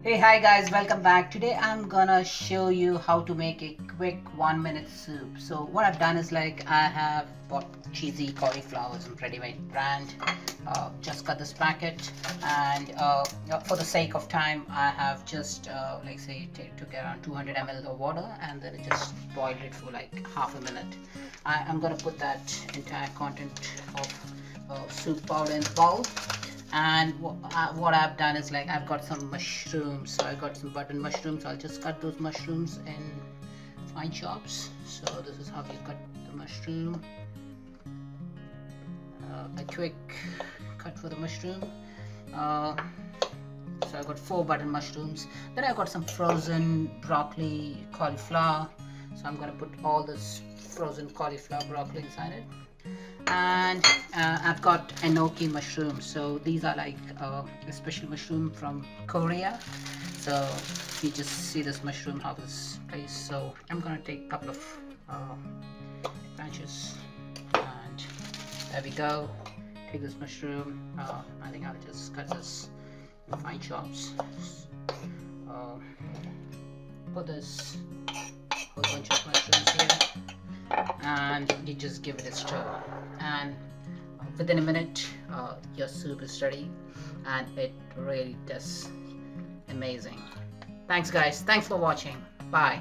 Hey, hi guys, welcome back. Today I'm gonna show you how to make a quick 1 minute soup. So what I've done is I have bought cheesy cauliflower, some ready-made brand. Just cut this packet, and for the sake of time I have just took around 200 ml of water, and then I just boiled it for like half a minute. I'm gonna put that entire content of soup powder in the bowl. And what I've done is I've got some mushrooms, so I got some button mushrooms. I'll just cut those mushrooms in fine chops. So this is how you cut the mushroom. A quick cut for the mushroom. So I got 4 button mushrooms. Then I got some frozen broccoli, cauliflower. So I'm gonna put all this frozen cauliflower broccoli inside it. And I've got enoki mushrooms. So these are a special mushroom from Korea. So you just see this mushroom how this placed. So I'm gonna take a couple of branches, and there we go. Take this mushroom. I think I'll just cut this in fine chops. Put this whole bunch of mushrooms here, and you just give it a stir, and within a minute your soup is ready, and it really does amazing. Thanks guys, thanks for watching. Bye.